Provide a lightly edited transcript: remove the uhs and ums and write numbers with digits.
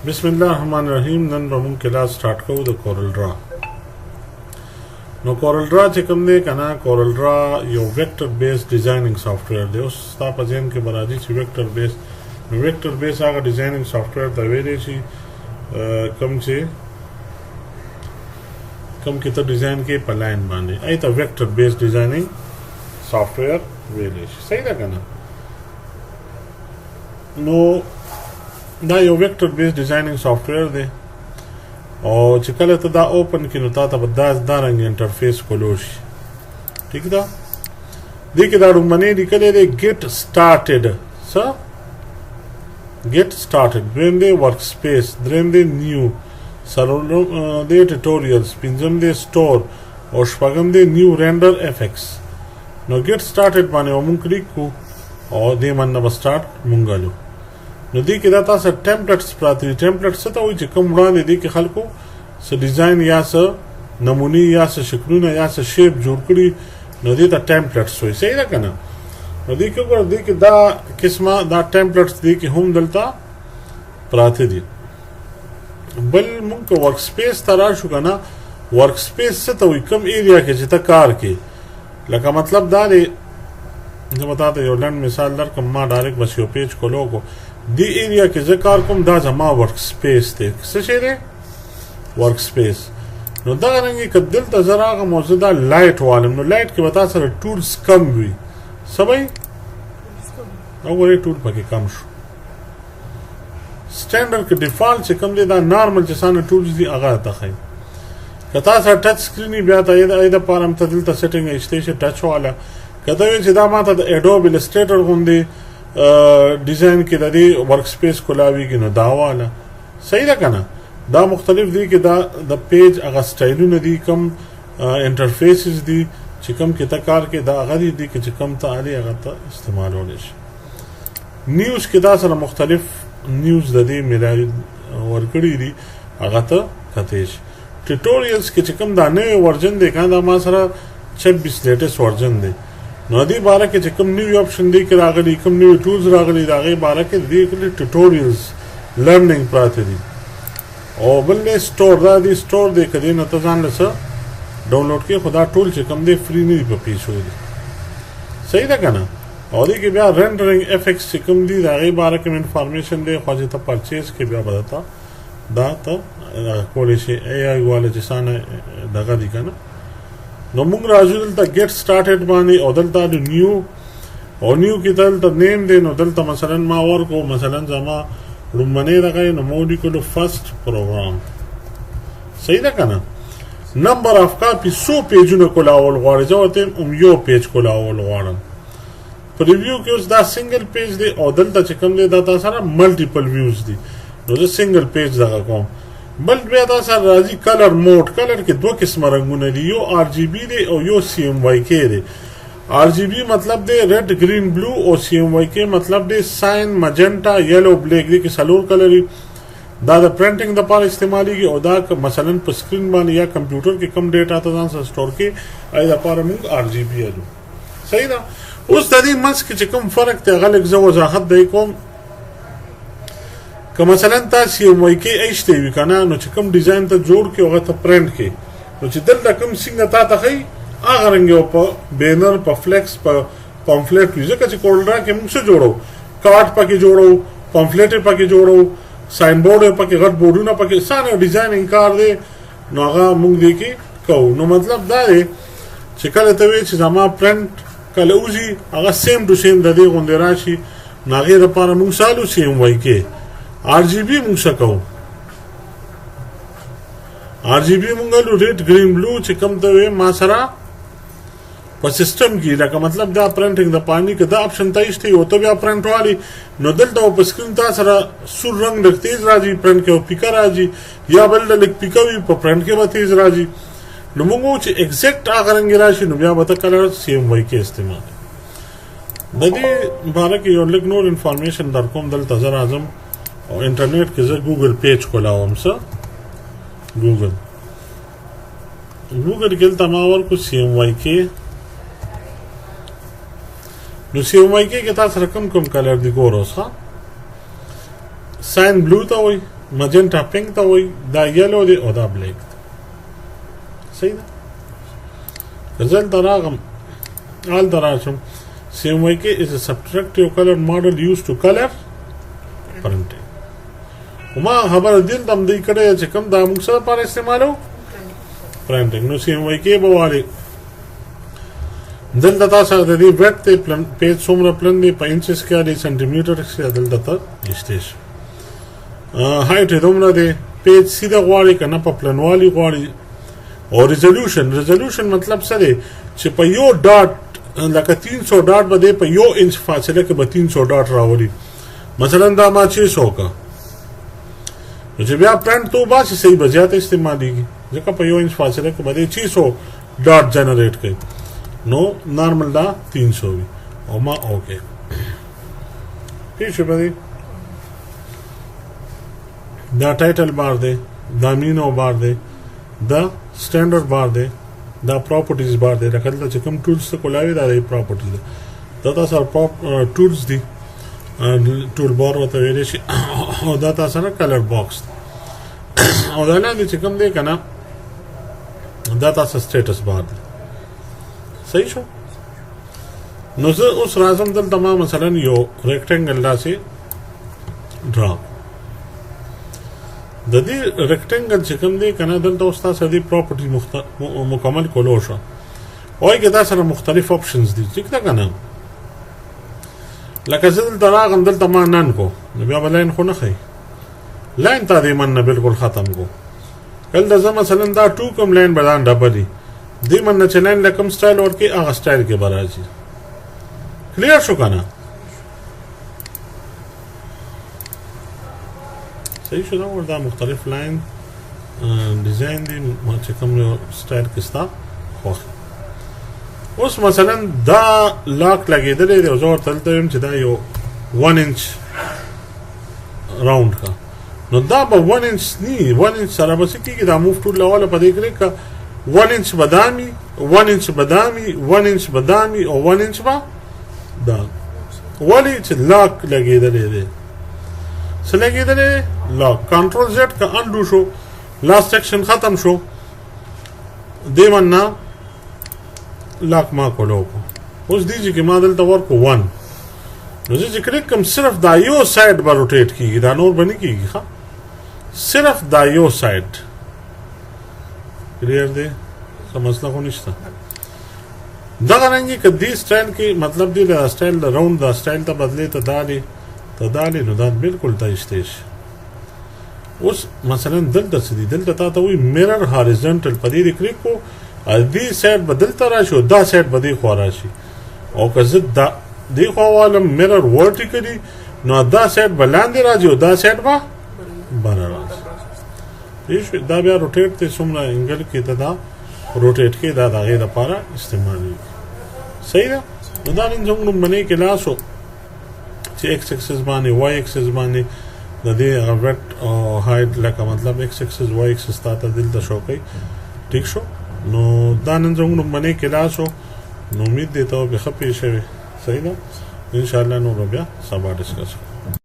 بسم الله الرحمن الرحیم. نن به مونږ کلاس سٹارټ کوو د کورل ډرا. نو کورل ډرا چې کوم دی کنه، کورل ډرا یو ویکټر بیس ډیزاینینګ سافټویر دی. اوس ستا په ذهن کې به راځي چې ویکټر بیس، نو ویکټر بیس هغه ډیزاینینګ سافټویر ته ویلی شي کوم کې ته ډیزاین کې په لاین باندې ای ته ویکټر بیس ډیزاینینګ سافټویر ویلی شي. صحیح ده کنه؟ نو دا یو ویکټر بیس ډیزاینینګ سافټویر دی او چې کله ته دا اوپن کړي نو تا ته به دا رنګ انټرفیس کولو شي. ټیک ده؟ دې کې دا لومړنی لیکلی دی ګیټ سټارټډ. څه؟ ګیټ سټارټډ. دویم دی ورک سپیس. دریم دی نیو. څلورم دی ټیټوریلز. پنځم دی سټور او شپږم دی نیو رینډر افیکس. نو ګیټ سټارټډ باندې به مونږ کلیک کړو او دې باندې به سټارټ مونږ ګالو. نو دې کې دا تاسو ټیمپلیټس پراته دي. ټیمپلیټس څه ته وایي؟ چې کوم وړاندې دې کې خلکو څه ډیزاین یا څه نمونې یا څه شکلونه یا څه شیپ جوړ کړي نو دې ته ټیمپلیټس وایي. صحیح ده که نه؟ نو دې کې وګوره دې کې دا قسمه دا ټیمپلیټس دې کې هم دلته پراته دي. بل مونږ که ورک سپیس ته راشو که نه، ورک سپیس څه ته وایي؟ کوم ایریا کې چې ته کار کې، لکه مطلب دا دی زه به تا ته یو لنډ مثال درکړم. ما ډایرکټ بس یو پیج کولو کو دی ایریا کې زه کار کوم، دا زما ورک سپیس دی. څه شی دی؟ ورک سپیس. نو دغه رنګې که دلته زه راغلم او زه دا لایټ والم نو لایټ کې به تا سره ټولز کم وي. څه به وي؟ وګورئ ټول پکې کم شو. سټینډرډ کې ډیفالټ چې کوم دی دا نارمل چې څانه ټولز دي هغه ته ښایي. که تا سره ټچ سکرین وي بیا ته یې دپاره هم ته دلته سیټینګ ایستی شي ټچ والا. که ته وایې چې دا ما ته د ایډوب السټریټر غوندې ډیزاین کې د دې ورک سپیس کولاویږي نو دا والا. صحیح ده که نه؟ دا مختلف دي کې دا د پیج هغه سټایلونه دي، کم انټرفیسز دي چې کم کې ته کار کې دا هغه دي کې چې کم ته اړې هغه ته استعمالولی شي. نیوز کې دا سره مختلف نیوز د دې میلاوي ورکړي دي هغه ته کتی شي. ټیټوریلز کې چې کم دا نوی ورژن دی که دا ما سره 26 لیټسټ ورژن دی نو دې باره کې چې کوم نوی آپشن دی کې راغلی، کوم نوی ټولز راغلی د هغې باره کې دې کې ټیټوریلز لرنینګ پراته دي. او بل دی سټور. دا دی سټور دی که دې نه ته ځان له څه ډاونلوډ کې خو دا ټول چې کوم دی فری نه دي په پیسو دي. صحیح ده که نه؟ او دې کې بیا رینډرینګ افیکس چې کوم دي د هغې باره کې انفارمیشن دی خو چې ته پرچیز کې بیا به درته دا ته کولی شي ای آی والا چې څانه دغه دي که نه. نو مونږ راځو دلته ګیټ سټارټډ باندې او دلته د نیو او نیو کې دلته نیم دی. نو دلته مثلا ما ورکو مثلا زما لومړنی دغه نو ما ولیکلو فرست پروګرام. صحیح ده که نه؟ نمبر آف کاپي څو پیجونه کولاول غواړي؟ زه ورته یم یو پیج کولاول غواړم. په ریویو کې اوس دا سنګل پیج دی او دلته چې کوم دی دا تا سره ملټیپل ویوز دي نو زه سنګل پیج دغه کوم. بل بیا دا سره راځي کلر موډ. کلر کې دوه قسمه رنګونه دي، یو آر جی بي دی او یو سی ایم وائی کې دی. آر جی بي مطلب دی ریډ ګرین بلو او سی ایم وائی کې مطلب دی ساین مجنټا یلو بلیک. دی کې څلور کلر دي. دا د پرنټینګ دپاره استعمالیږي او دا مثلا په سکرین باندې یا کمپیوټر کې کم ډیټا ته ځان سره سټور کې هغې دپاره موږ آر جی بي یادو. صحیح ده؟ اوس د دې منځ کې چې کوم فرق دی هغه لږ زه وضاحت دی کوم. که مثلا تاسو یو وائی کې ایشته وي که نه نو چې کوم ډیزاین ته جوړ کړي هغه ته پرنټ کړي نو چې دلته کوم څنګه تا ته ښایي هغه رنګ یو په بینر په فلیکس په پامفلیټ وي. ځکه چې کورلډرا کې موږ څه جوړو؟ کارډ پکې جوړو، پامفلیټ یې پکې جوړو، ساین بورډ یې پکې، غټ بورډونه پکې څانه ډیزاینینګ کار دی نو هغه موږ دې کې کوو. نو مطلب دا دی چې کله ته وایې چې زما پرنټ کله وځي هغه سیم ټو سیم د دې غوندې راشي نو هغې دپاره موږ سالو سی ایم وائی کې آر جی بي مونږ څه کوو؟ آر جی بي مونږ لو ریډ ګرین بلو چې کوم ته وایي ما سره په سیسټم کې لکه مطلب دا پرنټینګ د پانی که دا آپشن ته ایښتی او ته بیا پرنټ والي نو دلته په سکرین تا سره سور رنګ لږ تیز راځي، پرنټ کې پیکه راځي، یا بل لږ پیکه وي په پرنټ کې به تیز راځي. نو مونږ وایو چې ایګزیکټ هغه رنګ راشي نو بیا به ته کلر سی ایم وائی کې استعمال. د دې باره کې یو لږ نور انفارمیشن در کوم. دلته زه راځم او انټرنیټ کې زه ګوګل پیج کولاوم. څه ګوګل کې دلته ما ورکو سی ایم وائی کې. نو سی ایم وائی کې تاسو سره کوم کلر دي ګوره اوس. ها ساین بلو ته وایي مجنټا پینک ته وایي، دا یلو دی او دا بلیک دی. صحیح ده. که زه دلته راغم هلته راشم CMYK is a subtractive color model used to color printing. وما خبره دلته هم دی کړی چې کوم دا موږ څه لپاره استعمالو پرنټینګ. نو CMYK به وایي دلته تاسو د دې ویډ ته پیج څومره پلن دی په انچز کې دی سنټیمیټر کې دلته ته ایستې شي. هایټ یې دومره دی، پیج سیده غواړي که نه په پلنوالي غواړي. او ریزولوشن مطلب څه دی چې په یو ډاټ لکه 300 ډاټ به دی په 1 انچ فاصله کې به 300 ډاټ راولي. مثلا دا ما 600 کا نو چې بیا پرنټ تو باسي صحیح به زیاته استعمالیږي ځکه په 1 انچ فاصله کې به دی 600 ډاټ جنریټ کوي. نو نارمل دا 300 وي او ما اوکې ٹھیک شو. به دا ټایټل بار دی، دا مینو بار دی، دا سټانډرډ بار دی، دا پراپرټیز بار دی. لکه دلته چې کوم ټولز ته کولاوي دا د پراپرټیز دی. دا تاسو ټولز دي، ټول بار ورته ویلی شي. او دا تاسو سره کلر باکس دی. او دا لاندې چې کوم دی که نه دا تاسو سټیټس بار دی. صحیح شو. نو زه اوس راځم دلته ما مثلا یو ریکټنګل داسې ډرا. د دې ریکټنګل چې کوم دی که نه دلته اوس تاسو دې پراپرټي مکمل کولو شو. وایي که دا سره مختلف آپشنز دي ټیک ده که نه. لکه زه دلته راغم دلته ما نن کو نو بیا به لاین خو نه ښایي، لاین تا دې من نه بلکل ختم کو. دلته زه مثلا دا 2 کوم لاین به ځان ډبلي دې من نه چې لاین له کوم سټایل ورکړي هغه سټایل کې به راځي. کلیر شو که نه؟ صحیح شو. دا مختلف لاین ډیزاین دی چې کوم یو سټایل کې ستا خوښ. اوس مثلا دا لاک لګېدلی دی او زه ورته دلته ویم چې دا یو 1 انچ راوند کا. نو دا به 1 انچ نی 1 انچ سره به څه کېږي دا موف ټول لوله په دې کلیک که 1 انچ بدامي 1 انچ بدامي 1 انچ بدامي او 1 انچ به دا. ولې چې لاک لګېدلی دی څه لګېدلی لاک. کنټرول زیډ که انډو شو لاست سیکشن ختم شو دې من نه لاک ما کولو کو. اوس دیجی کې ما دلته ورکو 1 نو زه چې کلیک کوم صرف دا یو سایډ به روټیټ کېږي دا نور به نه کېږي. ښه صرف دا یو سایډ. کلیر دی څه مسله خو نشته. دغه رنګې که دې سټایل کې مطلب دی دا سټایل د راوند دا سټایل ته بدلې ته دالې نو دا بالکل ته ایستی شي. اوس مثلا دلته څه دي دلته تا ته وایي میرر هاریزنټل په دې کلیک کو دې سایډ به دلته راشي او دا سایډ به دې خوا راشي. او که زه دې خوا والم میرر ورټیکلي نو دا سایډ به لاندې راځي او دا سایډ به بره راځي. دا بیا روټیټ دی څومره انګل کې ته دا روټیټ کې دا د هغې دپاره استعمالېږي. صحیح ده. نو دا نن زموږ لومړنی کلاس و چې ایکس اکسس باندې وای اکسس باندې د دې هغه ویډ او هایټ لکه مطلب ایکس اکسس وای اکسس تا ته دلته شو کوي. ټیک شو. نو دا نن زموږ لومړنی کلاس و نو امید دی ته به ښه پېښ شوې. صحیح ده. انشاءالله نور بیا سبا ډسکس